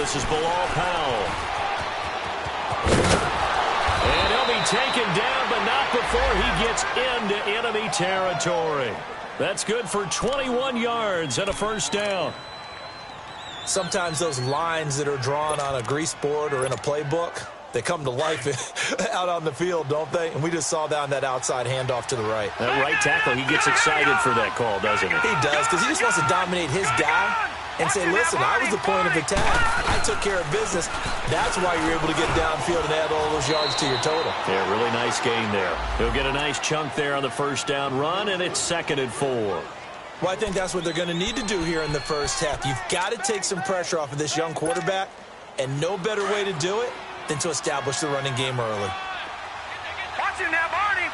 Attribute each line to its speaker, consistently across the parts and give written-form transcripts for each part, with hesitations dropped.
Speaker 1: This is Bilal Powell. And he'll be taken down, but not before he gets into enemy territory. That's good for 21 yards and a first down.
Speaker 2: Sometimes those lines that are drawn on a grease board or in a playbook, they come to life out on the field, don't they? And we just saw that on that outside handoff to the right.
Speaker 1: That right tackle, he gets excited for that call, doesn't he?
Speaker 2: He does, because he just wants to dominate his guy and say, listen, I was the point of attack. I took care of business. That's why you're able to get downfield and add all those yards to your total.
Speaker 1: Yeah, really nice gain there. He'll get a nice chunk there on the first down run, and it's 2nd and 4.
Speaker 2: Well, I think that's what they're going to need to do here in the first half. You've got to take some pressure off of this young quarterback, and no better way to do it than to establish the running game early.
Speaker 3: Watch him now, Barney.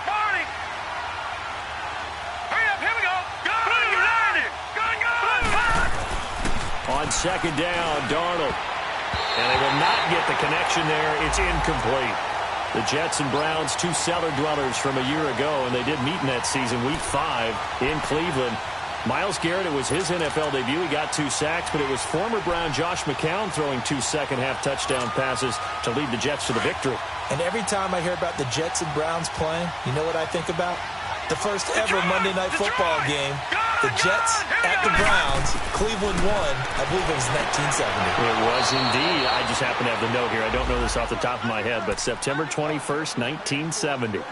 Speaker 3: Hurry up, here we go. Go, you landed. Go.
Speaker 1: On 2nd down, Darnold. And they will not get the connection there. It's incomplete. The Jets and Browns, two cellar dwellers from a year ago, and they did meet in that season, Week 5 in Cleveland. Myles Garrett, it was his NFL debut. He got 2 sacks, but it was former Brown Josh McCown throwing 2 second-half touchdown passes to lead the Jets to the victory.
Speaker 2: And every time I hear about the Jets and Browns playing, you know what I think about? The first ever Monday Night Football game, the Jets at the Browns, Cleveland won. I believe it was 1970.
Speaker 1: It was indeed. I just happen to have the note here. I don't know this off the top of my head, but September 21st, 1970.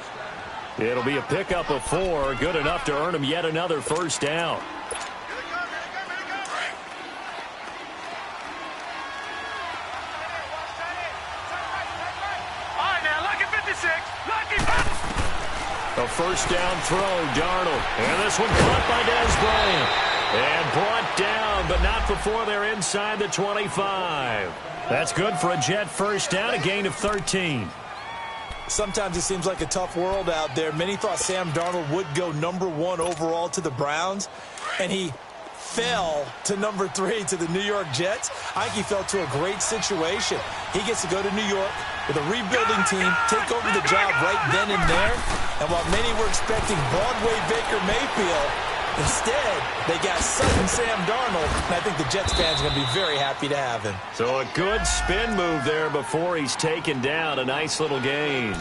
Speaker 1: It'll be a pickup of 4, good enough to earn him yet another first down.
Speaker 3: All right, now, lucky 56. Lucky 56.
Speaker 1: A first down throw, Darnold. And this one caught by Des Bryant. And brought down, but not before they're inside the 25. That's good for a Jet first down, a gain of 13.
Speaker 2: Sometimes it seems like a tough world out there. Many thought Sam Darnold would go #1 overall to the Browns, and he fell to #3 to the New York Jets. I think he fell to a great situation. He gets to go to New York with a rebuilding team, take over the job right then and there. And while many were expecting Broadway Baker Mayfield, instead, they got sudden Sam Darnold, and I think the Jets fans are going to be very happy to have him.
Speaker 1: So a good spin move there before he's taken down. A nice little gain.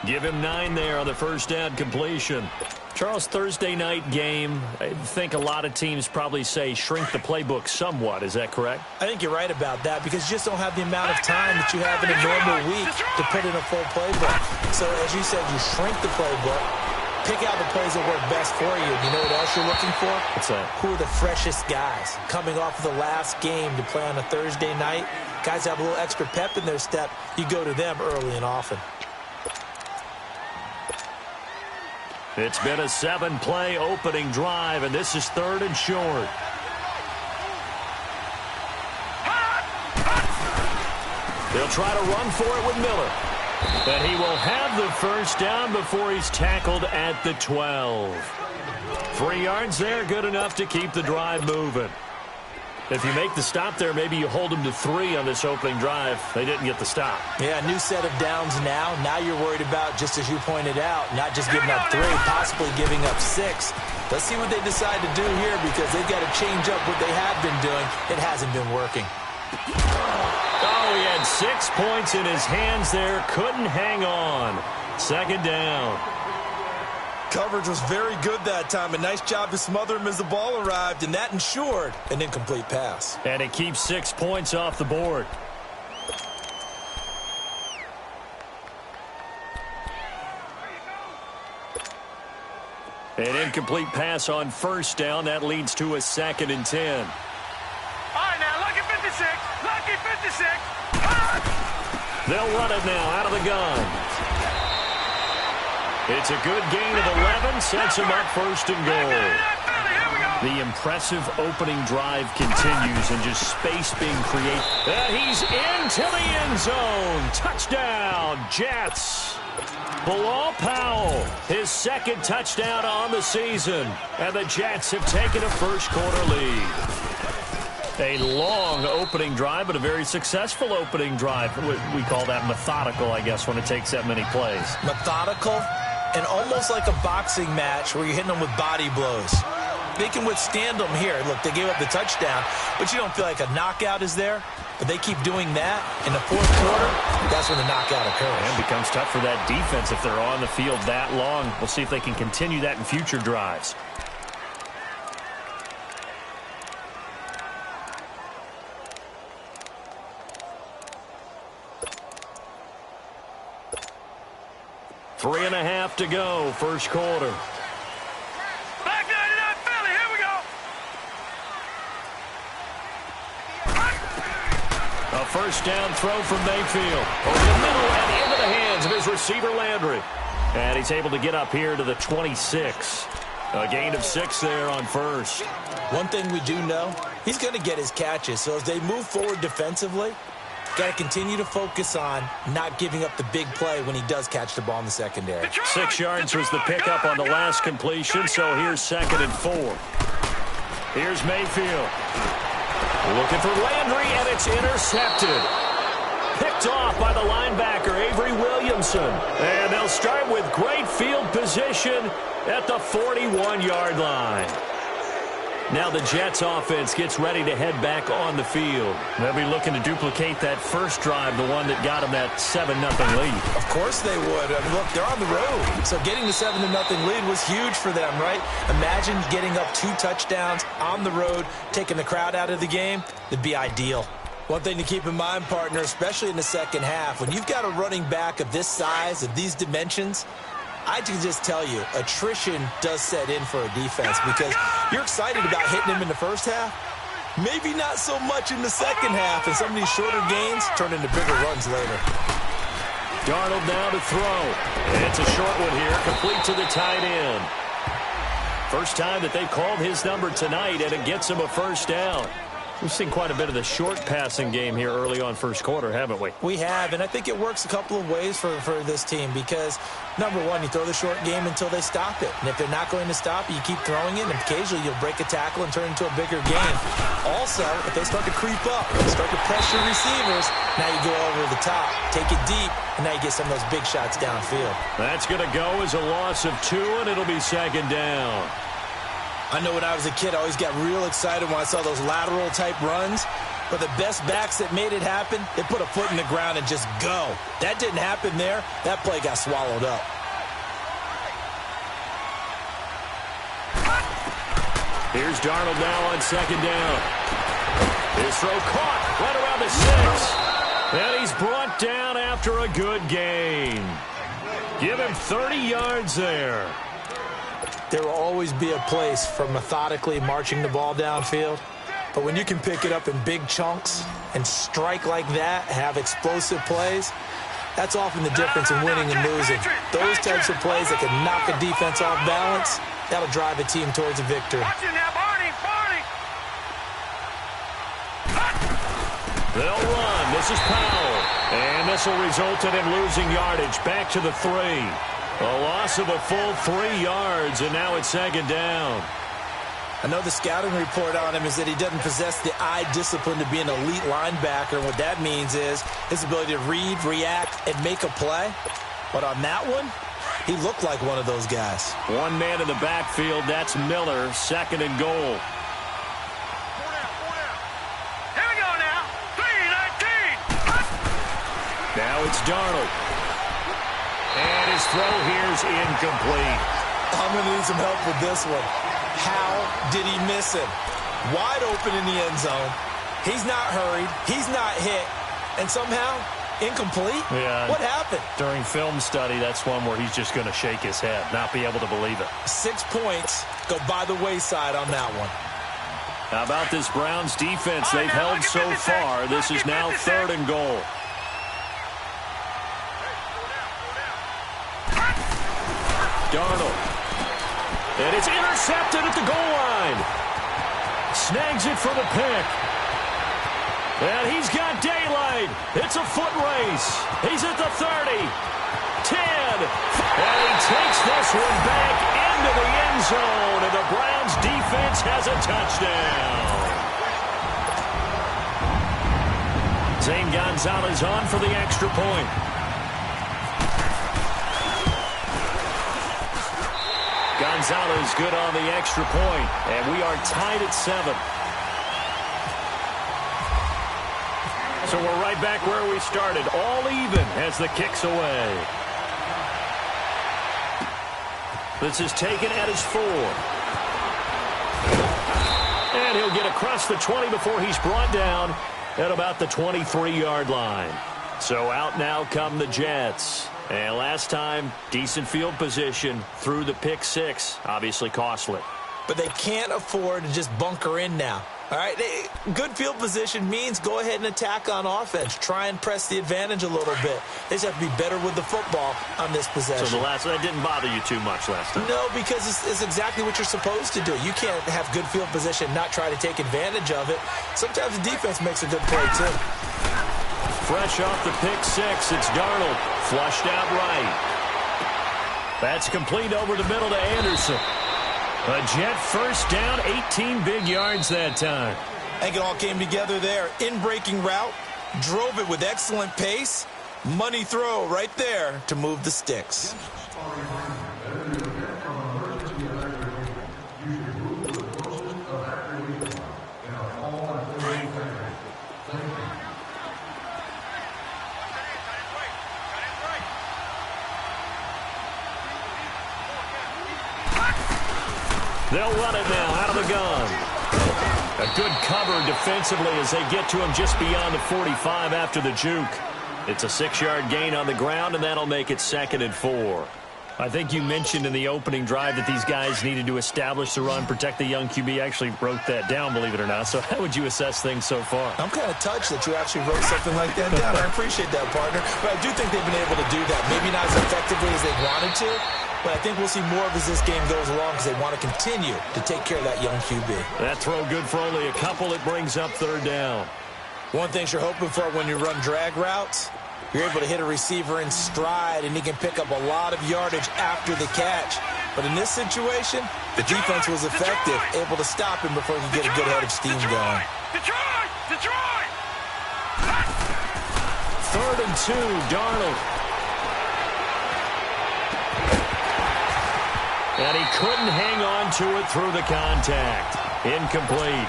Speaker 1: Give him 9 there on the first down completion. Charles, Thursday night game, I think a lot of teams probably say shrink the playbook somewhat. Is that correct?
Speaker 2: I think you're right about that because you just don't have the amount of time that you have in a normal week to put in a full playbook. So as you said, you shrink the playbook. Pick out the plays that work best for you. You know what else you're looking for?
Speaker 1: What's that?
Speaker 2: Who are the freshest guys coming off of the last game to play on a Thursday night? Guys have a little extra pep in their step. You go to them early and often.
Speaker 1: It's been a 7-play opening drive, and this is 3rd and short. They'll try to run for it with Miller. But he will have the first down before he's tackled at the 12. 3 yards there, good enough to keep the drive moving. If you make the stop there, maybe you hold them to 3 on this opening drive. They didn't get the stop.
Speaker 2: Yeah, new set of downs now. Now you're worried about, just as you pointed out, not just giving up 3, possibly giving up 6. Let's see what they decide to do here because they've got to change up what they have been doing. It hasn't been working.
Speaker 1: Oh, he had 6 points in his hands there. Couldn't hang on. 2nd down.
Speaker 2: Coverage was very good that time. A nice job to smother him as the ball arrived, and that ensured an incomplete pass.
Speaker 1: And it keeps 6 points off the board. An incomplete pass on first down. That leads to a 2nd and 10.
Speaker 3: All right, now, lucky 56. Lucky 56.
Speaker 1: They'll run it now out of the gun. It's a good gain of 11, sets him up 1st and goal. The impressive opening drive continues and just space being created. And he's into the end zone. Touchdown, Jets. Bilal Powell, his 2nd touchdown on the season. And the Jets have taken a first-quarter lead. A long opening drive, but a very successful opening drive. We call that methodical, I guess, when it takes that many plays.
Speaker 2: Methodical and almost like a boxing match where you're hitting them with body blows. they can withstand them here. Look, they gave up the touchdown, but you don't feel like a knockout is there. But they keep doing that in the fourth quarter, that's when the knockout occurs.
Speaker 1: And it becomes tough for that defense if they're on the field that long. We'll see if they can continue that in future drives. Three and a half to go, first quarter.
Speaker 3: Back 99 Philly, here we go.
Speaker 1: A first down throw from Mayfield. Over the middle and into the hands of his receiver, Landry. And he's able to get up here to the 26. A gain of 6 there on first.
Speaker 2: One thing we do know, he's going to get his catches. So as they move forward defensively, got to continue to focus on not giving up the big play when he does catch the ball in the secondary.
Speaker 1: 6 yards was the pickup on the last completion, so here's 2nd and 4. Here's Mayfield. Looking for Landry, and it's intercepted. Picked off by the linebacker, Avery Williamson. And they'll start with great field position at the 41-yard line. Now the Jets offense gets ready to head back on the field. They'll be looking to duplicate that first drive, the one that got them that 7-0 lead.
Speaker 2: Of course they would. I mean, look, they're on the road. So getting the 7-0 lead was huge for them, right? Imagine getting up 2 touchdowns on the road, taking the crowd out of the game. That'd be ideal. One thing to keep in mind, partner, especially in the second half, when you've got a running back of this size, of these dimensions, I can just tell you, attrition does set in for a defense because you're excited about hitting him in the first half. Maybe not so much in the second half, and some of these shorter gains turn into bigger runs later.
Speaker 1: Darnold now to throw. It's a short one here, complete to the tight end. First time that they've called his number tonight, and it gets him a first down. We've seen quite a bit of the short passing game here early on first quarter, haven't we?
Speaker 2: We have, and I think it works a couple of ways for this team because, number one, you throw the short game until they stop it. And if they're not going to stop it, you keep throwing it, and occasionally you'll break a tackle and turn it into a bigger game. Also, if they start to creep up, start to pressure receivers, now you go over the top, take it deep, and now you get some of those big shots downfield.
Speaker 1: That's going to go as a loss of 2, and it'll be 2nd down.
Speaker 2: I know when I was a kid, I always got real excited when I saw those lateral-type runs. But the best backs that made it happen, they put a foot in the ground and just go. That didn't happen there. That play got swallowed up.
Speaker 1: Here's Darnold now on 2nd down. His throw caught right around the 6. And he's brought down after a good gain. Give him 30 yards there.
Speaker 2: There will always be a place for methodically marching the ball downfield. But when you can pick it up in big chunks and strike like that, have explosive plays, that's often the difference in winning and losing. Those types of plays that can knock a defense off balance, that'll drive a team towards a victory.
Speaker 1: They'll run. This is Powell. And this will result in him losing yardage. Back to the 3. A loss of a full 3 yards, and now it's 2nd down.
Speaker 2: I know the scouting report on him is that he doesn't possess the eye discipline to be an elite linebacker. What that means is his ability to read, react, and make a play. But on that one, he looked like one of those guys.
Speaker 1: One man in the backfield, that's Miller, 2nd and goal.
Speaker 3: Here we go now. 3-19.
Speaker 1: Now it's Darnold. And his throw here's incomplete.
Speaker 2: I'm going to need some help with this one. How did he miss him? Wide open in the end zone. He's not hurried. He's not hit. And somehow, incomplete?
Speaker 1: Yeah.
Speaker 2: What happened?
Speaker 1: During film study, that's one where he's just going to shake his head, not be able to believe it.
Speaker 2: 6 points go by the wayside on that one.
Speaker 1: How about this Browns defense they've held so far? This is now 3rd and goal. Darnold. And it's intercepted at the goal line. Snags it for the pick. And he's got daylight. It's a foot race. He's at the 30. 10. And he takes this one back into the end zone. And the Browns defense has a touchdown. Zane Gonzalez on for the extra point. Gonzalez good on the extra point, and we are tied at 7. So we're right back where we started, all even as the kick's away. This is taken at his 4. And he'll get across the 20 before he's brought down at about the 23-yard line. So out now come the Jets. And last time, decent field position through the pick 6. Obviously costly.
Speaker 2: But they can't afford to just bunker in now. All right, good field position means go ahead and attack on offense. Try and press the advantage a little bit. They just have to be better with the football on this possession.
Speaker 1: So that didn't bother you too much last time?
Speaker 2: No, because it's exactly what you're supposed to do. You can't have good field position, not try to take advantage of it. Sometimes the defense makes a good play, too.
Speaker 1: Fresh off the pick 6, it's Darnold. Flushed out right. That's complete over the middle to Anderson. A Jet first down, 18 big yards that time.
Speaker 2: I think it all came together there. In-breaking route, drove it with excellent pace. Money throw right there to move the sticks.
Speaker 1: They'll run it now out of the gun. A good cover defensively as they get to him just beyond the 45 after the juke. It's a 6-yard gain on the ground, and that'll make it 2nd and 4. I think you mentioned in the opening drive that these guys needed to establish the run, protect the young QB. I actually wrote that down, believe it or not. So how would you assess things so far?
Speaker 2: I'm kind of touched that you actually wrote something like that down. I appreciate that, partner. But I do think they've been able to do that. Maybe not as effectively as they wanted to. But I think we'll see more of as this game goes along because they want to continue to take care of that young QB.
Speaker 1: That throw good for only a couple. It brings up 3rd down.
Speaker 2: One thing you're hoping for when you run drag routes, you're able to hit a receiver in stride, and he can pick up a lot of yardage after the catch. But in this situation, the defense was effective, able to stop him before he could get a good head of steam going.
Speaker 3: Detroit!
Speaker 1: 3rd and 2, Darnold. And he couldn't hang on to it through the contact. Incomplete.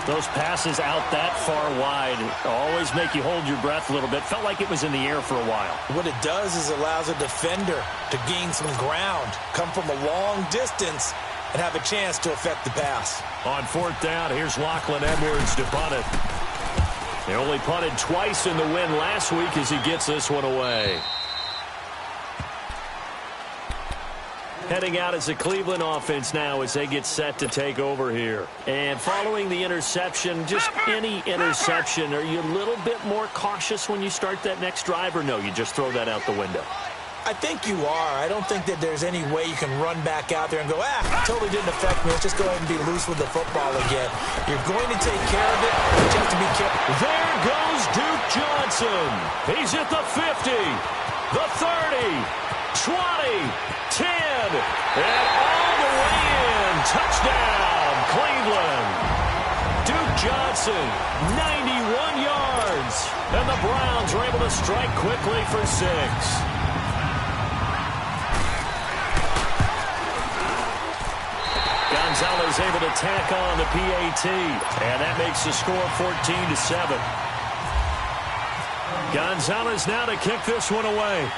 Speaker 1: Those passes out that far wide always make you hold your breath a little bit. Felt like it was in the air for a while.
Speaker 2: What it does is allows a defender to gain some ground, come from a long distance, and have a chance to affect the pass.
Speaker 1: On 4th down, here's Lachlan Edwards to punt it. They only punted twice in the win last week as he gets this one away. Heading out as a Cleveland offense now as they get set to take over here. And following the interception, just any interception, are you a little bit more cautious when you start that next drive, or no, you just throw that out the window?
Speaker 2: I think you are. I don't think that there's any way you can run back out there and go, totally didn't affect me. Let's just go ahead and be loose with the football again. You're going to take care of it, but you have to be careful.
Speaker 1: There goes Duke Johnson. He's at the 50, the 30, 20, 10, and all the way in. Touchdown, Cleveland. Duke Johnson, 91 yards. And the Browns are able to strike quickly for 6. Gonzalez able to tack on the PAT. And that makes the score 14-7. Gonzalez now to kick this one away.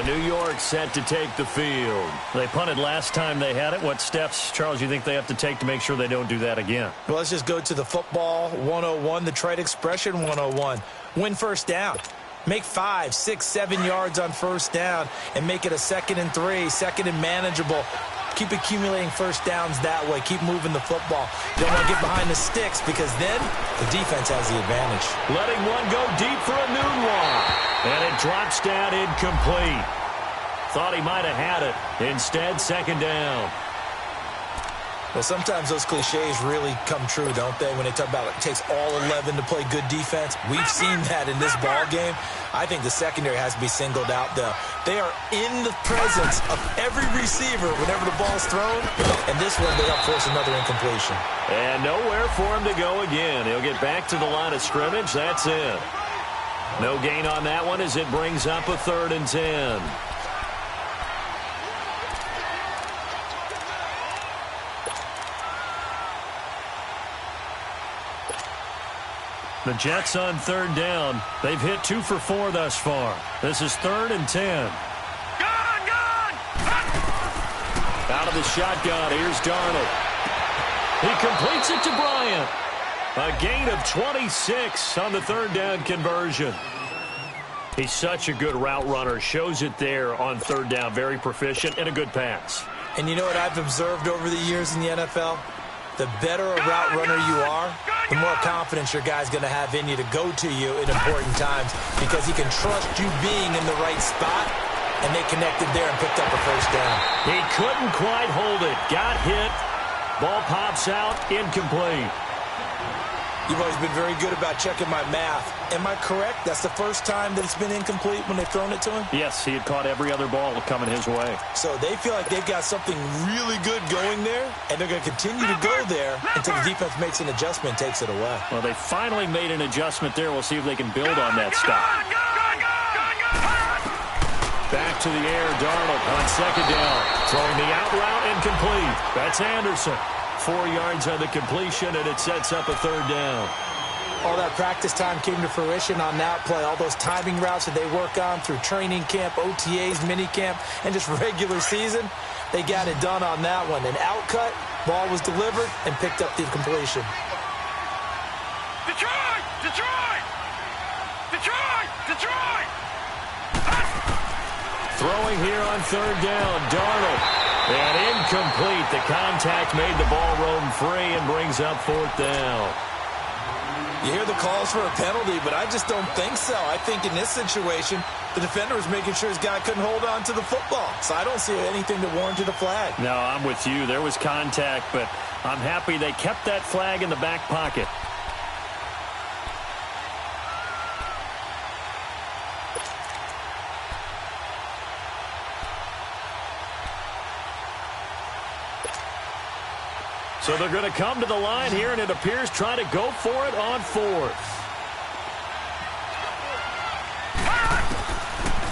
Speaker 1: New York set to take the field. They punted last time they had it. What steps, Charles, you think they have to take to make sure they don't do that again?
Speaker 2: Well, let's just go to the football 101, the trite expression 101. Win first down. Make 5, 6, 7 yards on first down and make it a 2nd and 3, 2nd and manageable. Keep accumulating first downs that way. Keep moving the football. You don't want to get behind the sticks because then the defense has the advantage.
Speaker 1: Letting one go deep for a noon one. And it drops down incomplete. Thought he might have had it. Instead, 2nd down.
Speaker 2: Well, sometimes those cliches really come true, don't they? When they talk about it takes all 11 to play good defense. We've seen that in this ball game. I think the secondary has to be singled out, though. They are in the presence of every receiver whenever the ball's thrown. And this one, they help force another incompletion.
Speaker 1: And nowhere for him to go again. He'll get back to the line of scrimmage. That's it. No gain on that one as it brings up a 3rd and 10. The Jets on 3rd down. They've hit 2 for 4 thus far. This is 3rd and 10. Out of the shotgun, here's Darnold. He completes it to Bryant. A gain of 26 on the 3rd down conversion. He's such a good route runner. Shows it there on 3rd down. Very proficient and a good pass.
Speaker 2: And you know what I've observed over the years in the NFL? The better a route runner you are, the more confidence your guy's going to have in you to go to you in important times because he can trust you being in the right spot, and they connected there and picked up a 1st down.
Speaker 1: He couldn't quite hold it. Got hit. Ball pops out. Incomplete.
Speaker 2: You've always been very good about checking my math. Am I correct? That's the first time that it's been incomplete when they've thrown it to him?
Speaker 1: Yes, he had caught every other ball coming his way.
Speaker 2: So they feel like they've got something really good going there, and they're going to continue to go there until the defense makes an adjustment and takes it away.
Speaker 1: Well, they finally made an adjustment there. We'll see if they can build on that stop. Back to the air, Darnold on 2nd down. Throwing the out route incomplete. That's Anderson. 4 yards on the completion, and it sets up a 3rd down.
Speaker 2: All that practice time came to fruition on that play. All those timing routes that they work on through training camp, OTAs, minicamp, and just regular season, they got it done on that one. An outcut, ball was delivered, and picked up the completion.
Speaker 3: Detroit! Detroit! Detroit! Detroit!
Speaker 1: Throwing here on 3rd down, Darnold. And incomplete. The contact made the ball roam free and brings up 4th down.
Speaker 2: You hear the calls for a penalty, but I just don't think so. I think in this situation, the defender was making sure his guy couldn't hold on to the football. So I don't see anything that warranted a flag.
Speaker 1: No, I'm with you. There was contact, but I'm happy they kept that flag in the back pocket. So they're going to come to the line here, and it appears trying to go for it on 4th.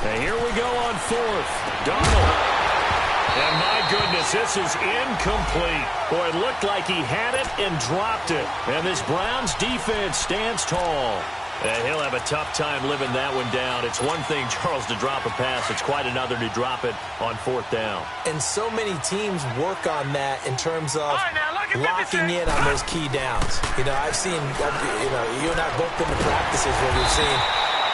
Speaker 1: And here we go on 4th. Darnold. And my goodness, this is incomplete. Boy, it looked like he had it and dropped it. And this Browns defense stands tall. And he'll have a tough time living that one down. It's one thing, Charles, to drop a pass. It's quite another to drop it on 4th down.
Speaker 2: And so many teams work on that in terms of locking in on those key downs. You know, I've seen, you and I both been to practices where we've seen,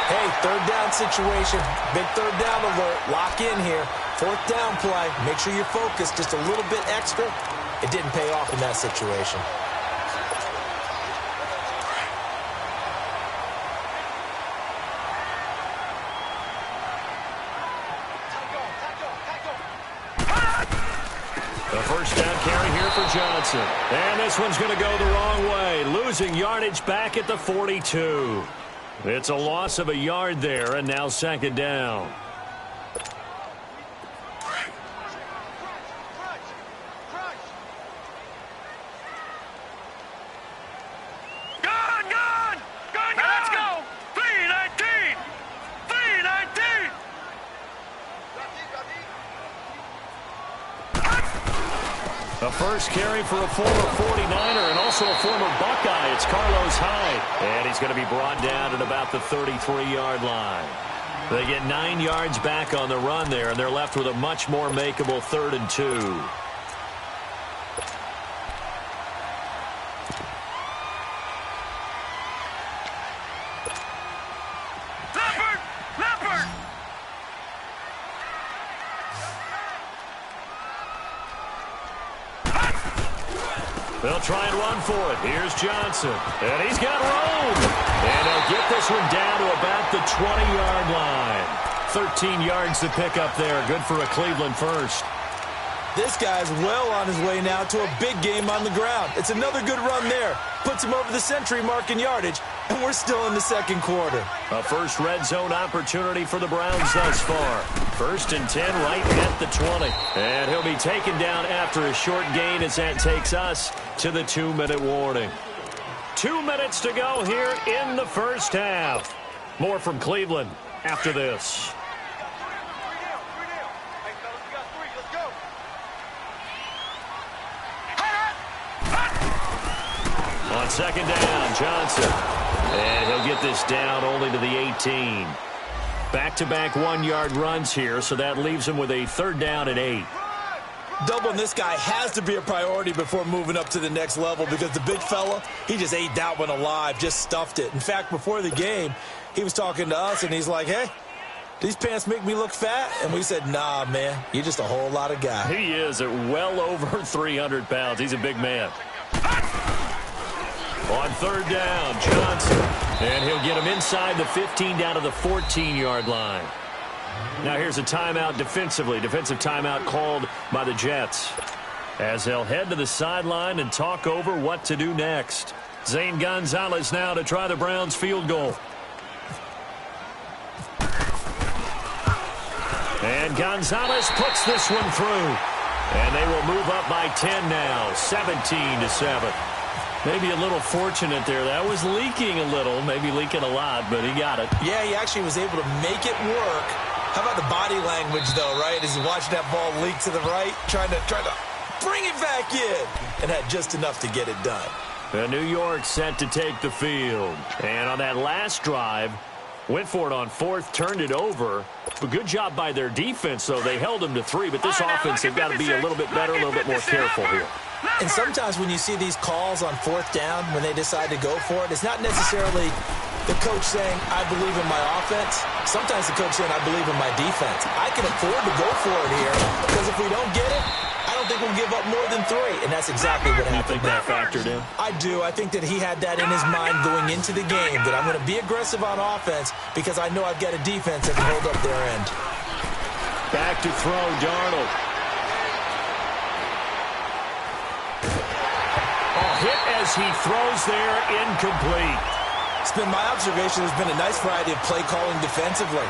Speaker 2: hey, 3rd down situation, big 3rd down alert, lock in here, 4th down play, make sure you're focused just a little bit extra. It didn't pay off in that situation.
Speaker 1: The 1st down carry here for Johnson. And this one's going to go the wrong way. Losing yardage back at the 42. It's a loss of a yard there, and now 2nd down.
Speaker 3: Let's go! 3-19! 3-19!
Speaker 1: A first carry for a former 49er and also a former Buckeye. It's Carlos Hyde. And he's going to be brought down at about the 33-yard line. They get 9 yards back on the run there, and they're left with a much more makeable 3rd and 2. They'll try and run for it. Here's Johnson. And he's got room. And he'll get this one down to about the 20-yard line. 13 yards to pick up there. Good for a Cleveland first.
Speaker 2: This guy's well on his way now to a big game on the ground. It's another good run there. Puts him over the century mark in yardage, and we're still in the second quarter.
Speaker 1: A first red zone opportunity for the Browns thus far. 1st and 10 right at the 20. And he'll be taken down after a short gain as that takes us to the 2-minute warning. 2 minutes to go here in the first half. More from Cleveland after this. On second down, Johnson. And he'll get this down only to the 18. Back-to-back 1-yard runs here, so that leaves him with a 3rd down and 8.
Speaker 2: Doubling this guy has to be a priority before moving up to the next level because the big fella, he just ate that one alive, just stuffed it. In fact, before the game, he was talking to us, and he's like, hey, these pants make me look fat? And we said, nah, man, you're just a whole lot of guy.
Speaker 1: He is at well over 300 pounds. He's a big man. On 3rd down, Johnson. And he'll get him inside the 15 down to the 14-yard line. Now here's a timeout defensively. Defensive timeout called by the Jets. As they'll head to the sideline and talk over what to do next. Zane Gonzalez now to try the Browns field goal. And Gonzalez puts this one through. And they will move up by 10 now, 17-7. Maybe a little fortunate there. That was leaking a little, maybe leaking a lot, but he got it.
Speaker 2: Yeah, he actually was able to make it work. How about the body language, though, right? As he watched that ball leak to the right, trying to bring it back in, and had just enough to get it done.
Speaker 1: New York set to take the field. And on that last drive, went for it on 4th, turned it over. A good job by their defense, though. They held them to 3, but this offense, they've got to be a little bit better, a little bit more careful here.
Speaker 2: And sometimes when you see these calls on 4th down, when they decide to go for it, it's not necessarily the coach saying, I believe in my offense. Sometimes the coach saying, I believe in my defense. I can afford to go for it here because if we don't get it, I don't think we'll give up more than 3. And that's exactly what happened.
Speaker 1: You think that factored in?
Speaker 2: I do. I think that he had that in his mind going into the game, that I'm going to be aggressive on offense because I know I've got a defense that can hold up their end.
Speaker 1: Back to throw, Darnold. Hit as he throws there, incomplete.
Speaker 2: It's been my observation there's been a nice variety of play calling defensively.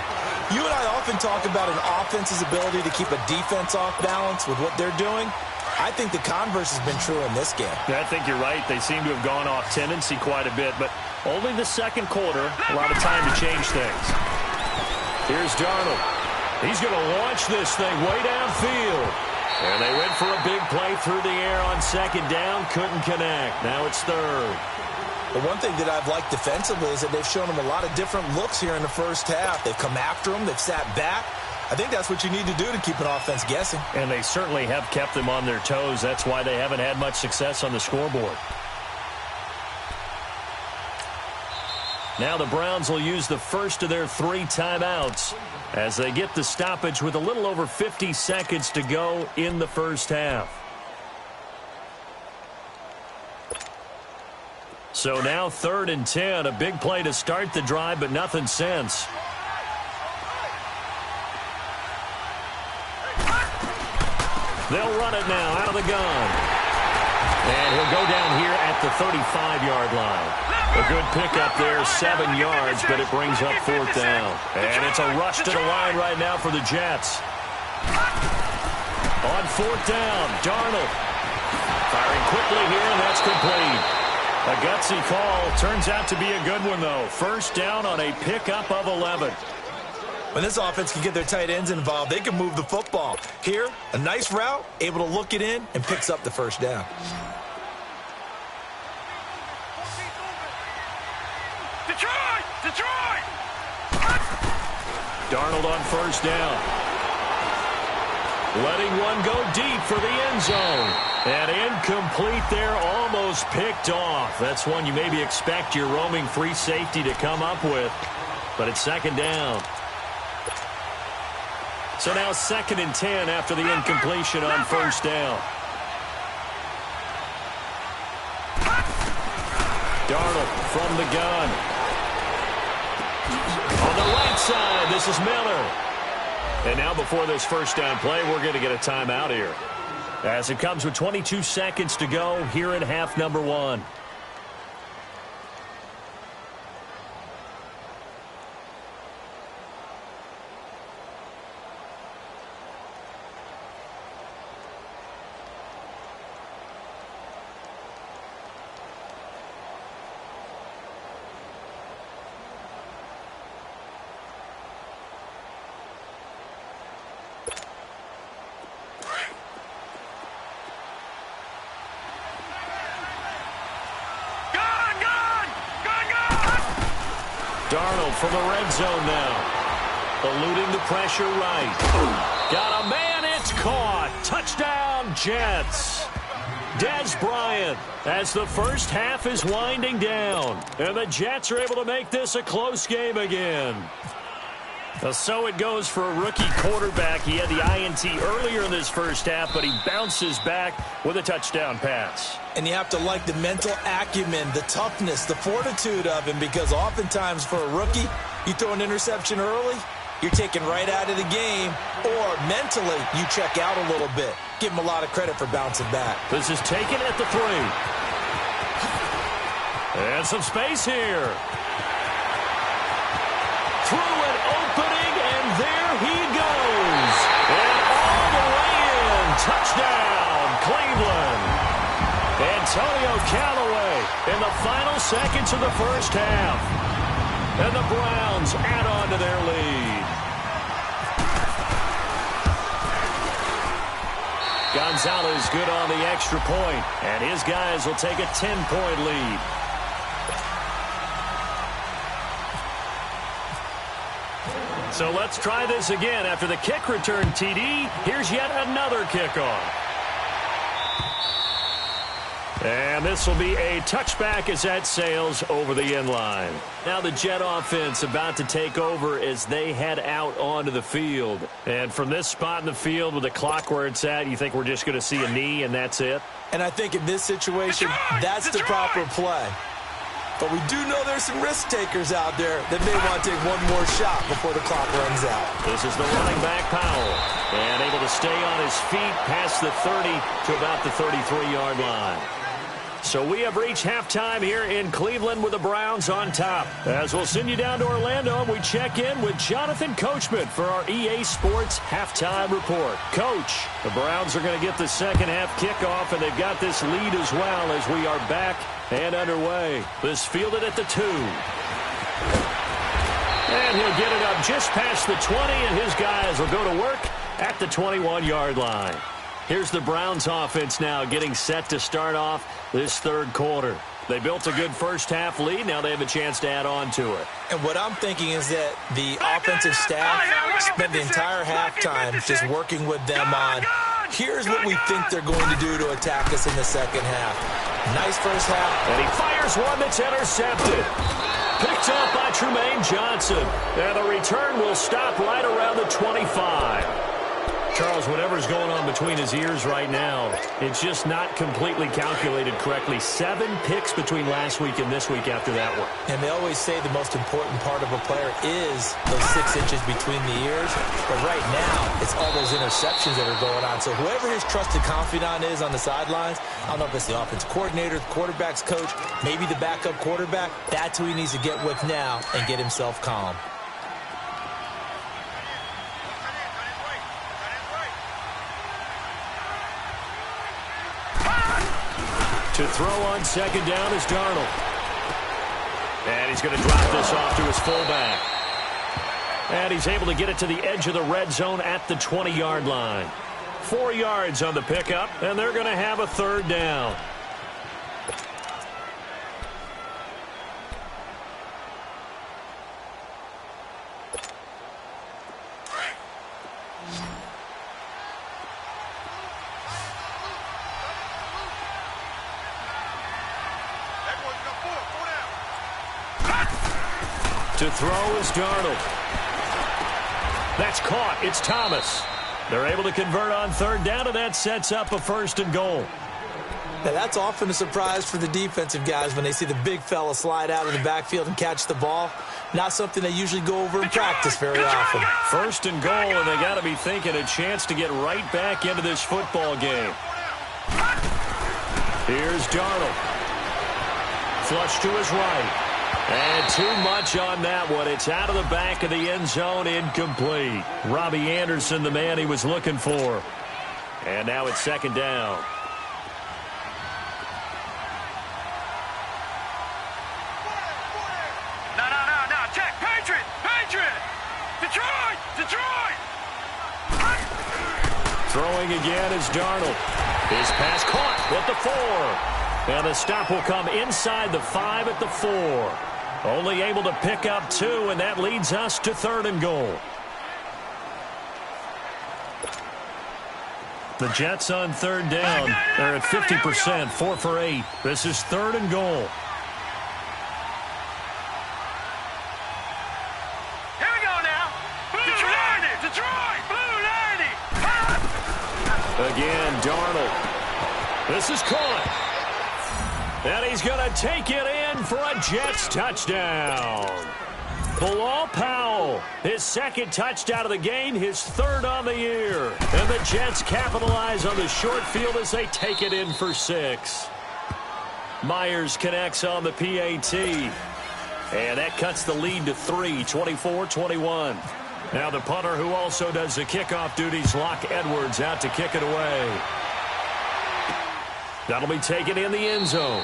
Speaker 2: You and I often talk about an offense's ability to keep a defense off balance with what they're doing. I think the converse has been true in this game.
Speaker 1: I think you're right. They seem to have gone off tendency quite a bit, but only the second quarter, a lot of time to change things. Here's Darnold. He's going to launch this thing way downfield. And they went for a big play through the air on second down. Couldn't connect. Now it's 3rd.
Speaker 2: The one thing that I've liked defensively is that they've shown them a lot of different looks here in the first half. They've come after them. They've sat back. I think that's what you need to do to keep an offense guessing.
Speaker 1: And they certainly have kept them on their toes. That's why they haven't had much success on the scoreboard. Now the Browns will use the first of their 3 timeouts as they get the stoppage with a little over 50 seconds to go in the first half. So now 3rd and 10, a big play to start the drive, but nothing since. They'll run it now out of the gun. And he'll go down here at the 35-yard line. A good pickup there, 7 yards, but it brings up 4th down. And it's a rush to the line right now for the Jets. On 4th down, Darnold. Firing quickly here, and that's complete. A gutsy call. Turns out to be a good one, though. 1st down on a pickup of 11.
Speaker 2: When this offense can get their tight ends involved, they can move the football. Here, a nice route, able to look it in, and picks up the 1st down.
Speaker 3: Detroit!
Speaker 1: Darnold on 1st down. Letting one go deep for the end zone. And incomplete there, almost picked off. That's one you maybe expect your roaming free safety to come up with. But it's 2nd down. So now 2nd and 10 after the incompletion on 1st down. Darnold from the gun. On the right side, this is Miller. And now before this 1st down play, we're going to get a timeout here. as it comes with 22 seconds to go here in half number 1. Darnold from the red zone now. Eluding the pressure right. Got a man, it's caught. Touchdown, Jets. Dez Bryant as the first half is winding down. And the Jets are able to make this a close game again. So it goes for a rookie quarterback. He had the INT earlier in this first half, but he bounces back with a touchdown pass.
Speaker 2: And you have to like the mental acumen, the toughness, the fortitude of him, because oftentimes for a rookie, you throw an interception early, you're taken right out of the game, or mentally you check out a little bit. Give him a lot of credit for bouncing back.
Speaker 1: This is taken at the 3. And some space here. Through an opening, and there he goes. And all the way in. Touchdown, Cleveland. Antonio Callaway in the final seconds of the first half. And the Browns add on to their lead. Gonzalez good on the extra point, and his guys will take a 10-point lead. So let's try this again. After the kick return TD, here's yet another kickoff. And this will be a touchback as that sails over the end line. Now the Jet offense about to take over as they head out onto the field. And from this spot in the field with the clock where it's at, you think we're just going to see a knee and that's it?
Speaker 2: And I think in this situation, that's the proper play. But we do know there's some risk takers out there that may want to take one more shot before the clock runs out.
Speaker 1: This is the running back, Powell. And able to stay on his feet past the 30 to about the 33-yard line. So we have reached halftime here in Cleveland with the Browns on top. As we'll send you down to Orlando, we check in with Jonathan Coachman for our EA Sports Halftime Report. Coach, the Browns are going to get the second half kickoff, and they've got this lead as well as we are back and underway. This fielded at the 2. And he'll get it up just past the 20, and his guys will go to work at the 21-yard line. Here's the Browns offense now getting set to start off this third quarter. They built a good first half lead. Now they have a chance to add on to it.
Speaker 2: And what I'm thinking is that the offensive staff spent the entire halftime just working with them on, here's what we think they're going to do to attack us in the second half. Nice first half.
Speaker 1: And he fires one that's intercepted. Picked up by Trumaine Johnson. And the return will stop right around the 25. Charles, whatever's going on between his ears right now, it's just not completely calculated correctly. 7 picks between last week and this week after that one.
Speaker 2: And they always say the most important part of a player is those 6 inches between the ears. But right now, it's all those interceptions that are going on. So whoever his trusted confidant is on the sidelines, I don't know if it's the offensive coordinator, the quarterback's coach, maybe the backup quarterback, that's who he needs to get with now and get himself calm.
Speaker 1: To throw on second down is Darnold. And he's going to drop this off to his fullback. And he's able to get it to the edge of the red zone at the 20-yard line. 4 yards on the pickup, and they're going to have a third down. To throw is Darnold. That's caught. It's Thomas. They're able to convert on third down, and that sets up a 1st and goal.
Speaker 2: Now, that's often a surprise for the defensive guys when they see the big fella slide out of the backfield and catch the ball. Not something they usually go over in practice very often.
Speaker 1: 1st and goal, and they got to be thinking a chance to get right back into this football game. Here's Darnold. Flush to his right. And too much on that one. It's out of the back of the end zone, incomplete. Robbie Anderson, the man he was looking for. And now it's second down.
Speaker 3: No. Check. Patriot. Detroit.
Speaker 1: Throwing again is Darnold. His pass caught at the 4. And the stop will come inside the 5 at the 4. Only able to pick up 2, and that leads us to 3rd and goal. The Jets on 3rd down. They're at 50%, 4 for 8. This is 3rd and goal.
Speaker 3: Here we go now. Detroit. Blue 90.
Speaker 1: Again, Darnold. This is caught. And he's going to take it in for a Jets touchdown. Bilal Powell, his 2nd touchdown of the game, his 3rd on the year. And the Jets capitalize on the short field as they take it in for 6. Myers connects on the PAT. And that cuts the lead to 3, 24-21. Now the punter, who also does the kickoff duties, Locke Edwards, out to kick it away. That'll be taken in the end zone.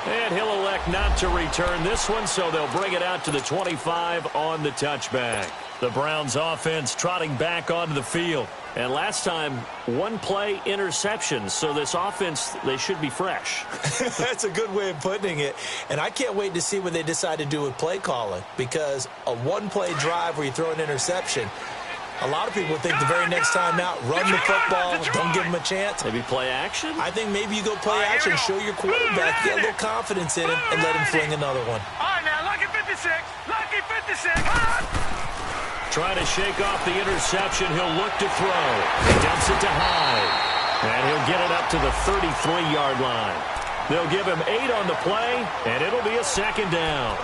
Speaker 1: And he'll elect not to return this one, so they'll bring it out to the 25 on the touchback. The Browns offense trotting back onto the field. And last time, 1 play interception, so this offense, they should be fresh.
Speaker 2: That's a good way of putting it. And I can't wait to see what they decide to do with play calling, because a 1-play drive where you throw an interception, a lot of people think the very next time out, run the football, don't give them a chance.
Speaker 1: Maybe play action?
Speaker 2: I think maybe you go play action, show your quarterback, get a little confidence in him, and let him fling another one.
Speaker 3: All right, now, lucky 56.
Speaker 1: Trying to shake off the interception. He'll look to throw. He dumps it to Hyde. And he'll get it up to the 33-yard line. They'll give him 8 on the play, and it'll be a 2nd down.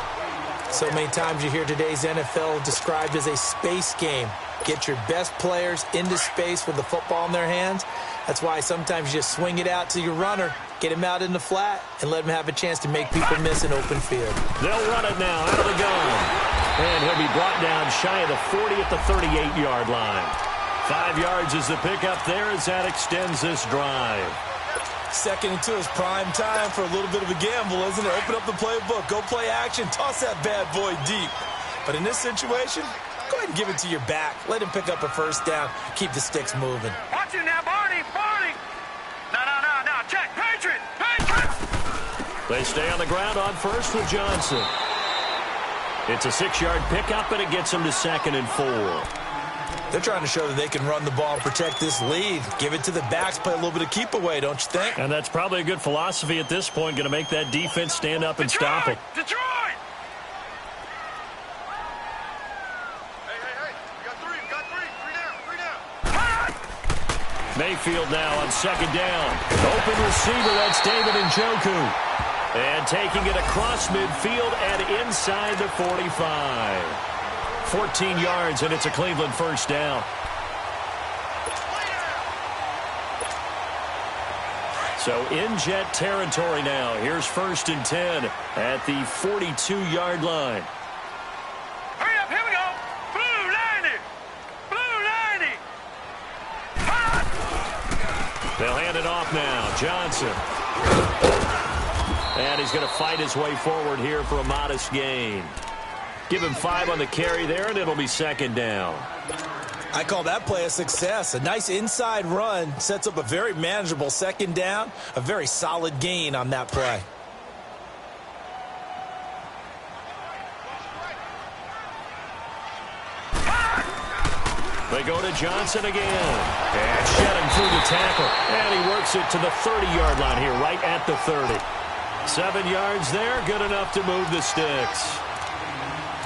Speaker 2: So many times you hear today's NFL described as a space game. Get your best players into space with the football in their hands. That's why sometimes you just swing it out to your runner, get him out in the flat, and let him have a chance to make people miss an open field.
Speaker 1: They'll run it now out of the gun. And he'll be brought down shy of the 40 at the 38-yard line. 5 yards is the pickup there as that extends this drive.
Speaker 2: 2nd and 2 is prime time for a little bit of a gamble, isn't it? Open up the playbook, go play action, toss that bad boy deep. But in this situation, go ahead and give it to your back. Let him pick up a 1st down, keep the sticks moving.
Speaker 3: Watch it now, Barney. No. Check. Patriot.
Speaker 1: They stay on the ground on 1st with Johnson. It's a 6-yard pickup, and it gets them to 2nd and 4.
Speaker 2: They're trying to show that they can run the ball and protect this lead. Give it to the backs, play a little bit of keep away, don't you think?
Speaker 1: And that's probably a good philosophy at this point, going to make that defense stand up and stop it.
Speaker 3: Detroit!
Speaker 1: Mayfield now on 2nd down. Open receiver, that's David Njoku. And taking it across midfield and inside the 45. 14 yards, and it's a Cleveland 1st down. So in Jet territory now. Here's 1st and 10 at the 42-yard line.
Speaker 3: Hurry up, here we go. Blue 90.
Speaker 1: They'll hand it off now. Johnson. And he's going to fight his way forward here for a modest gain. Give him 5 on the carry there, and it'll be 2nd down.
Speaker 2: I call that play a success. A nice inside run sets up a very manageable 2nd down. A very solid gain on that play.
Speaker 1: They go to Johnson again. And shedding through the tackle. And he works it to the 30-yard line here, right at the 30. 7 yards there, good enough to move the sticks.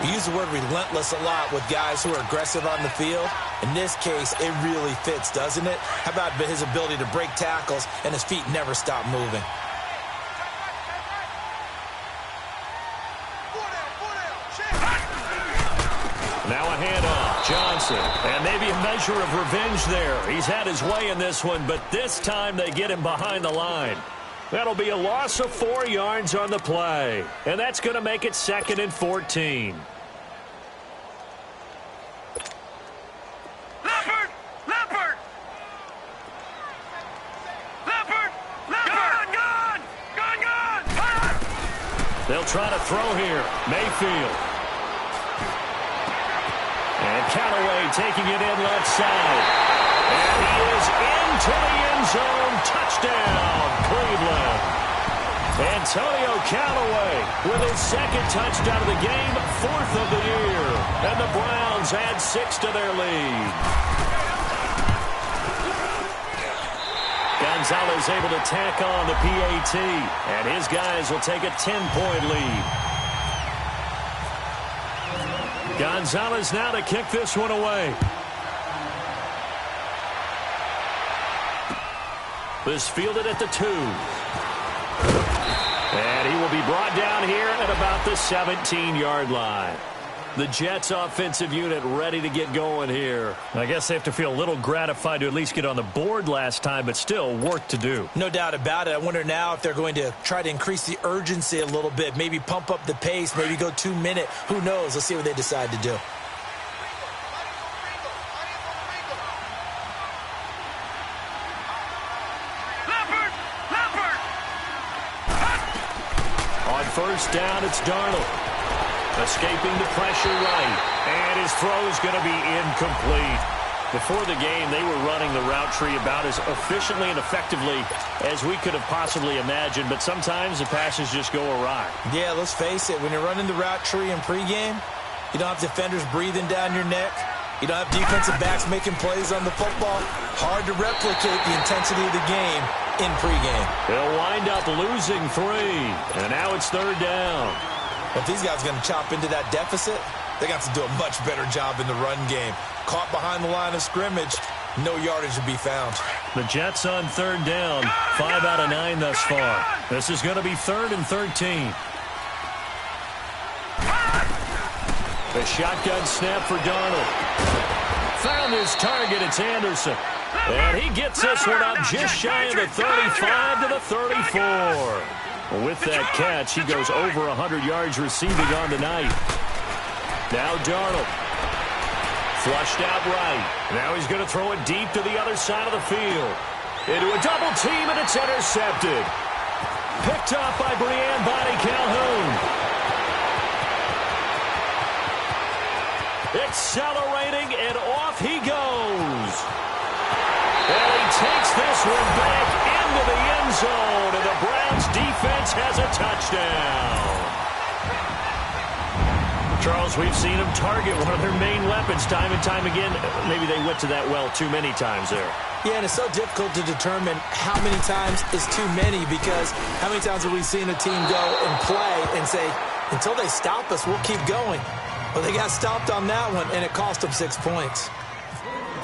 Speaker 2: We use the word relentless a lot with guys who are aggressive on the field. In this case, it really fits, doesn't it? How about his ability to break tackles and his feet never stop moving?
Speaker 1: Now a handoff. Johnson. And maybe a measure of revenge there. He's had his way in this one, but this time they get him behind the line. That'll be a loss of 4 yards on the play. And that's going to make it 2nd and 14. They'll try to throw here. Mayfield. And Callaway taking it in left side. And he is into the end zone. Touchdown, Cleveland. Antonio Callaway with his 2nd touchdown of the game, 4th of the year. And the Browns add 6 to their lead. Gonzalez able to tack on the PAT, and his guys will take a 10-point lead. Gonzalez now to kick this one away. This fielded at the 2. And he will be brought down here at about the 17-yard line. The Jets offensive unit ready to get going here. I guess they have to feel a little gratified to at least get on the board last time, but still work to do.
Speaker 2: No doubt about it. I wonder now if they're going to try to increase the urgency a little bit, maybe pump up the pace, maybe go 2-minute. Who knows? Let's see what they decide to do.
Speaker 1: On first down, it's Darnold. Escaping the pressure right. And his throw is going to be incomplete. Before the game, they were running the route tree about as efficiently and effectively as we could have possibly imagined. But sometimes the passes just go awry.
Speaker 2: Yeah, let's face it. When you're running the route tree in pregame, you don't have defenders breathing down your neck. You don't have defensive backs making plays on the football. Hard to replicate the intensity of the game in pregame.
Speaker 1: They'll wind up losing 3. And now it's 3rd down.
Speaker 2: If these guys are going to chop into that deficit, they got to do a much better job in the run game. Caught behind the line of scrimmage, no yardage to be found.
Speaker 1: The Jets on 3rd down, 5 out of 9 thus far. This is going to be 3rd and 13. The shotgun snap for Darnold. Found his target, it's Anderson. And he gets this one up just shy of the 35 to the 34. With that catch, he goes over 100 yards receiving on the night. Now Darnold. Flushed out right. Now he's going to throw it deep to the other side of the field. Into a double team, and it's intercepted. Picked up by Brianne Body Calhoun. Accelerating, and off he goes. And he takes this one back into the end zone, and the Browns defense has a touchdown. Charles, we've seen them target one of their main weapons time and time again. Maybe they went to that well too many times there.
Speaker 2: Yeah, and it's so difficult to determine how many times is too many, because how many times have we seen a team go and play and say, until they stop us, we'll keep going. Well, they got stopped on that one, and it cost them 6 points.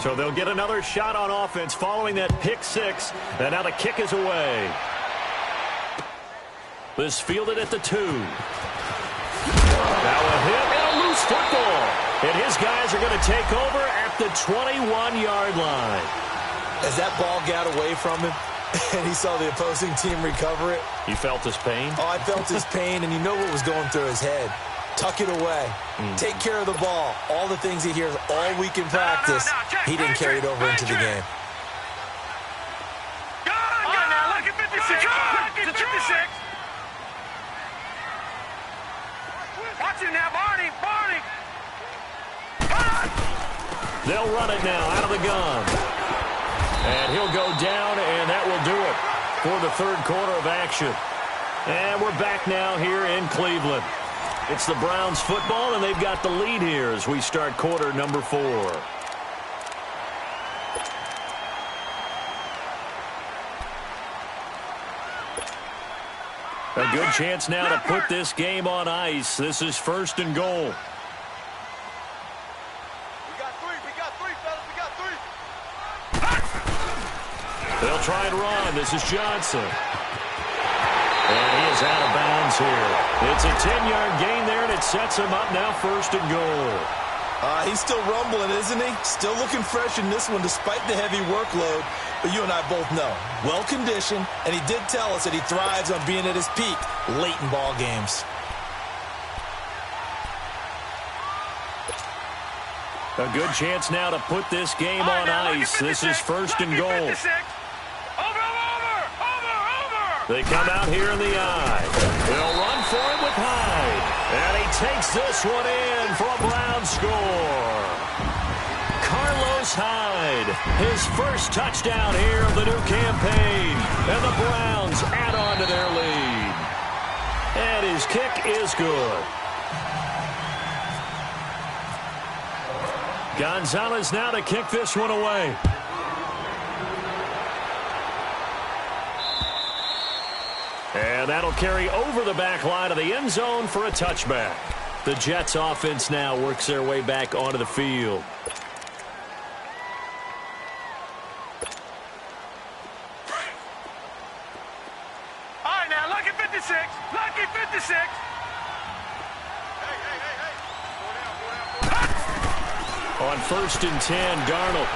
Speaker 1: So they'll get another shot on offense following that pick 6. And now the kick is away. This fielded at the 2. Now a hit and a loose football. And his guys are going to take over at the 21-yard line.
Speaker 2: As that ball got away from him and he saw the opposing team recover it.
Speaker 1: You felt his pain?
Speaker 2: Oh, I felt his pain, and you know what was going through his head. Tuck it away. Take care of the ball. All the things he hears all week in practice, he didn't carry it over into the game.
Speaker 3: Now look at 56. Look at 56. Watch him now, Barney. Barney.
Speaker 1: They'll run it now out of the gun. And he'll go down, and that will do it for the 3rd quarter of action. And we're back now here in Cleveland. It's the Browns football, and they've got the lead here as we start quarter number 4. A good chance now to put this game on ice. This is 1st and goal. They'll try and run. This is Johnson. And he is out of bounds here. It's a 10-yard gain there, and it sets him up now 1st and goal.
Speaker 2: He's still rumbling, isn't he? Still looking fresh in this one despite the heavy workload. But you and I both know, well-conditioned, and he did tell us that he thrives on being at his peak late in ball games.
Speaker 1: A good chance now to put this game on ice. This is first and goal. They come out here in the eye. They'll run for it with Hyde. And he takes this one in for a Brown score. Carlos Hyde, his first touchdown here of the new campaign. And the Browns add on to their lead. And his kick is good. Gonzalez now to kick this one away. And that'll carry over the back line of the end zone for a touchback. The Jets offense now works their way back onto the field.
Speaker 3: All right, now, lucky 56. Lucky 56.
Speaker 1: On first and 10, Darnold.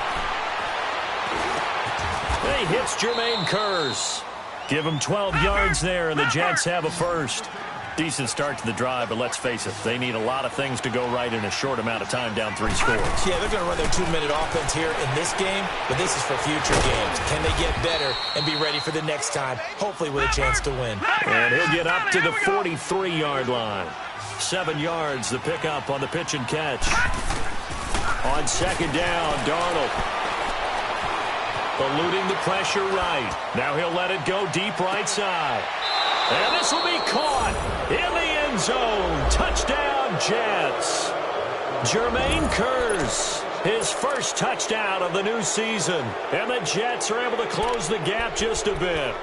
Speaker 1: He hits Jermaine Kearse. Give him 12 yards there, and the Jets have a first. Decent start to the drive, but let's face it, they need a lot of things to go right in a short amount of time, down 3 scores.
Speaker 2: Yeah, they're going to run their 2-minute offense here in this game, but this is for future games. Can they get better and be ready for the next time, hopefully with a chance to win?
Speaker 1: And he'll get up to the 43-yard line. 7 yards, the pickup on the pitch and catch. On second down, Darnold. Eluding the pressure right. Now he'll let it go deep right side. And this will be caught in the end zone. Touchdown, Jets. Jermaine Kearse, his first touchdown of the new season. And the Jets are able to close the gap just a bit.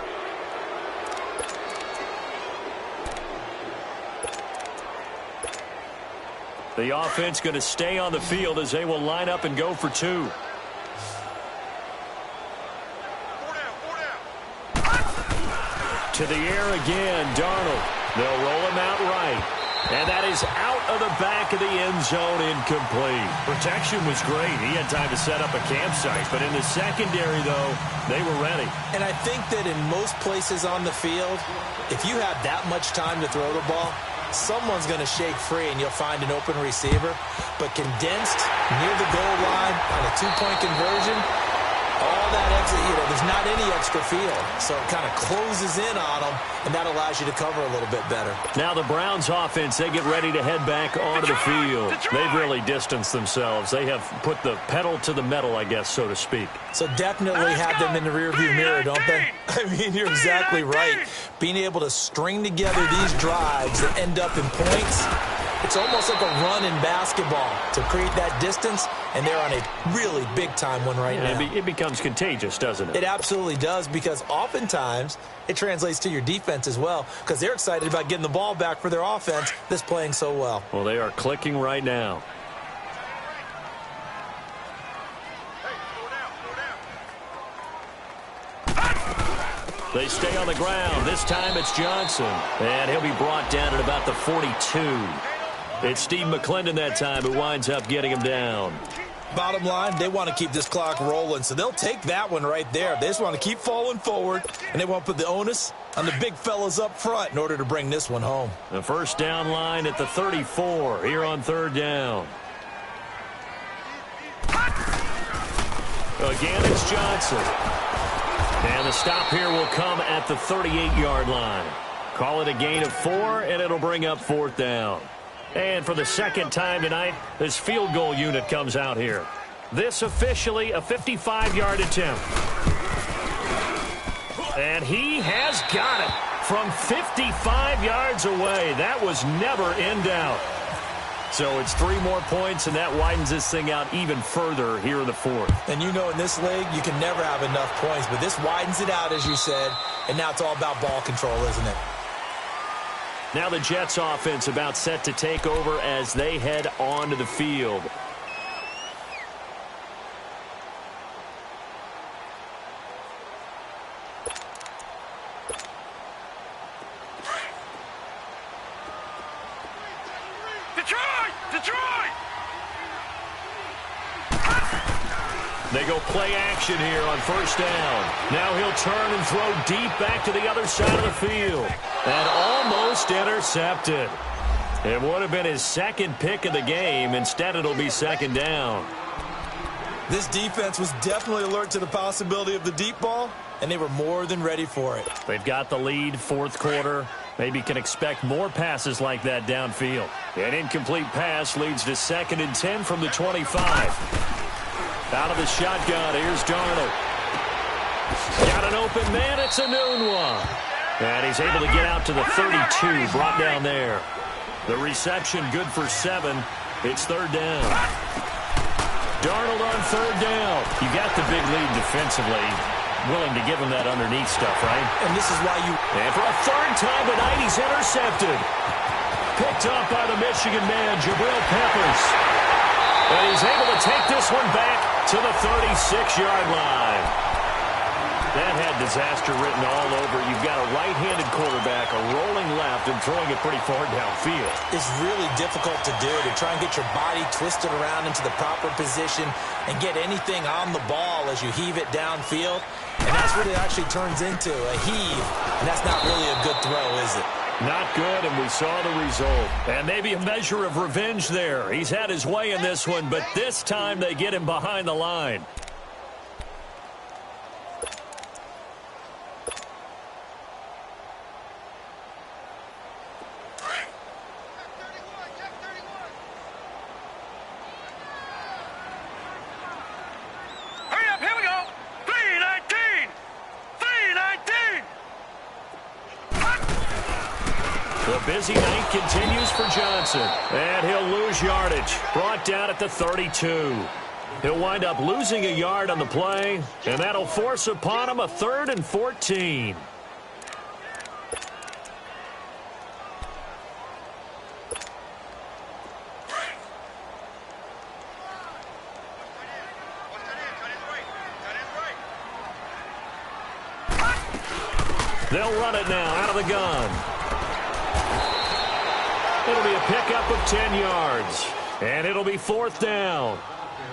Speaker 1: The offense going to stay on the field as they will line up and go for 2. To the air again, Darnold. They'll roll him out right. And that is out of the back of the end zone, incomplete. Protection was great. He had time to set up a campsite. But in the secondary, though, they were ready.
Speaker 2: And I think that in most places on the field, if you have that much time to throw the ball, someone's going to shake free and you'll find an open receiver. But condensed near the goal line on a 2-point conversion, all that exit, there's not any extra field. So it kind of closes in on them, and that allows you to cover a little bit better.
Speaker 1: Now the Browns offense, they get ready to head back onto the field. They've really distanced themselves. They have put the pedal to the metal, I guess, so to speak.
Speaker 2: So definitely have them in the rearview mirror, don't they? I mean, you're exactly right. Being able to string together these drives that end up in points, it's almost like a run in basketball to create that distance, and they're on a really big-time one right now.
Speaker 1: It becomes contagious, doesn't it?
Speaker 2: It absolutely does, because oftentimes it translates to your defense as well, because they're excited about getting the ball back for their offense that's playing so well.
Speaker 1: Well, they are clicking right now. They stay on the ground. This time it's Johnson. And he'll be brought down at about the 42. It's Steve McClendon that time who winds up getting him down.
Speaker 2: Bottom line, they want to keep this clock rolling, so they'll take that one right there. They just want to keep falling forward, and they want to put the onus on the big fellas up front in order to bring this one home.
Speaker 1: The first down line at the 34 here on third down. Again, it's Johnson. And the stop here will come at the 38-yard line. Call it a gain of 4, and it'll bring up fourth down. And for the second time tonight, this field goal unit comes out here. This officially a 55-yard attempt. And he has got it from 55 yards away. That was never in doubt. So it's 3 more points, and that widens this thing out even further here in the fourth.
Speaker 2: And you know in this league, you can never have enough points, but this widens it out, as you said, and now it's all about ball control, isn't it?
Speaker 1: Now the Jets offense about set to take over as they head onto the field. They go play action here on first down. Now he'll turn and throw deep back to the other side of the field. And almost intercepted. It would have been his second pick of the game. Instead, it'll be second down.
Speaker 2: This defense was definitely alert to the possibility of the deep ball, and they were more than ready for it.
Speaker 1: They've got the lead, fourth quarter. Maybe can expect more passes like that downfield. An incomplete pass leads to 2nd and 10 from the 25. Out of the shotgun, here's Darnold. Got an open man, it's a noon one. And he's able to get out to the 32, brought down there. The reception good for 7. It's third down. Darnold on third down. You got the big lead defensively. Willing to give him that underneath stuff, right?
Speaker 2: And this is why you...
Speaker 1: And for a third time tonight, he's intercepted. Picked up by the Michigan man, Jabril Peppers. And he's able to take this one back to the 36-yard line. That had disaster written all over. You've got a right-handed quarterback, a rolling left, and throwing it pretty far downfield.
Speaker 2: It's really difficult to do, to try and get your body twisted around into the proper position and get anything on the ball as you heave it downfield. And that's what it actually turns into, a heave. And that's not really a good throw, is it?
Speaker 1: Not good, and we saw the result. And maybe a measure of revenge there. He's had his way in this one, but this time they get him behind the line. Busy night continues for Johnson. And he'll lose yardage. Brought down at the 32. He'll wind up losing a yard on the play, and that'll force upon him a 3rd and 14. They'll run it now out of the gun. It'll be a pickup of 10 yards. And it'll be 4th down.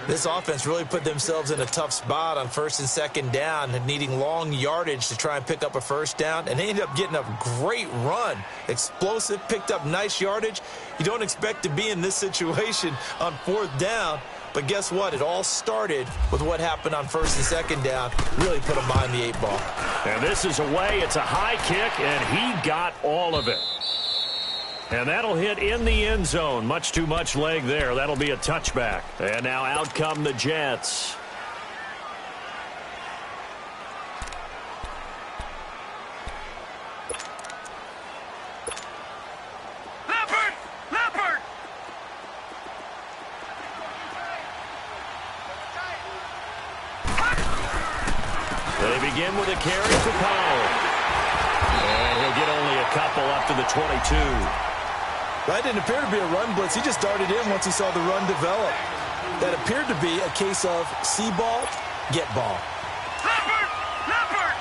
Speaker 2: This offense really put themselves in a tough spot on 1st and 2nd down, needing long yardage to try and pick up a first down. And they ended up getting a great run. Explosive, picked up nice yardage. You don't expect to be in this situation on 4th down. But guess what? It all started with what happened on 1st and 2nd down. Really put them behind the 8 ball.
Speaker 1: And this is away. It's a high kick, and he got all of it. And that'll hit in the end zone. Much too much leg there. That'll be a touchback. And now out come the Jets.
Speaker 3: Leopard!
Speaker 1: They begin with a carry for Powell. And he'll get only a couple up to the 22.
Speaker 2: That didn't appear to be a run blitz. He just darted in once he saw the run develop. That appeared to be a case of see ball, get ball.
Speaker 3: Leopard!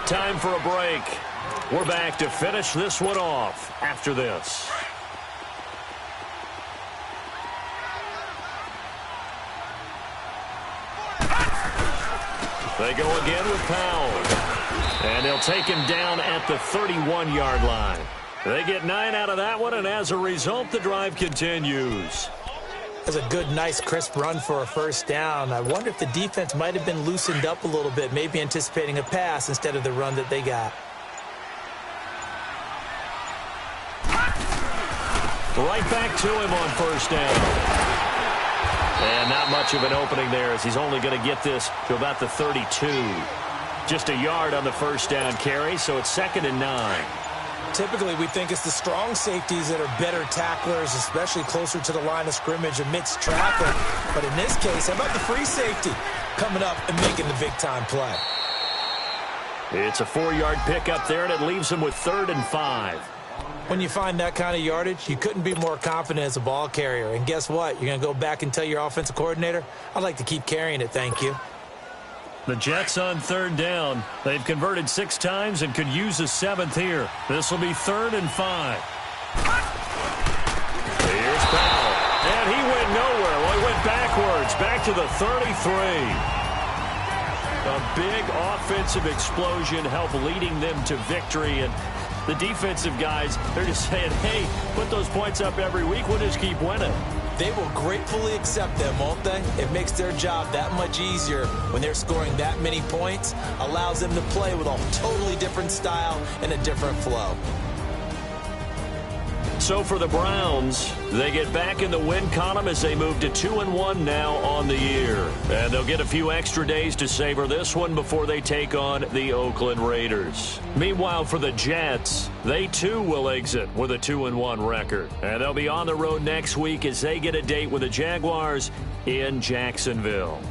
Speaker 1: Time for a break. We're back to finish this one off after this. They go again with Powell. And they'll take him down at the 31-yard line. They get 9 out of that one, and as a result, the drive continues.
Speaker 2: That's a good, nice, crisp run for a first down. I wonder if the defense might have been loosened up a little bit, maybe anticipating a pass instead of the run that they got.
Speaker 1: Right back to him on first down. And not much of an opening there as he's only going to get this to about the 32. Just a yard on the first down carry, so it's 2nd and 9.
Speaker 2: Typically, we think it's the strong safeties that are better tacklers, especially closer to the line of scrimmage amidst traffic. But in this case, how about the free safety coming up and making the big-time play?
Speaker 1: It's a 4-yard pickup there, and it leaves him with 3rd and 5.
Speaker 2: When you find that kind of yardage, you couldn't be more confident as a ball carrier. And guess what? You're going to go back and tell your offensive coordinator, I'd like to keep carrying it, thank you.
Speaker 1: The Jets on 3rd down. They've converted 6 times and could use a 7th here. This will be 3rd and 5. foul. And he went nowhere. Well, he went backwards, back to the 33. A big offensive explosion helped leading them to victory. And the defensive guys, they're just saying, hey, put those points up every week. We'll just keep winning.
Speaker 2: They will gratefully accept them, won't they? It makes their job that much easier when they're scoring that many points. Allows them to play with a totally different style and a different flow.
Speaker 1: So for the Browns, they get back in the win column as they move to 2-1 now on the year. And they'll get a few extra days to savor this one before they take on the Oakland Raiders. Meanwhile, for the Jets, they too will exit with a 2-1 record. And they'll be on the road next week as they get a date with the Jaguars in Jacksonville.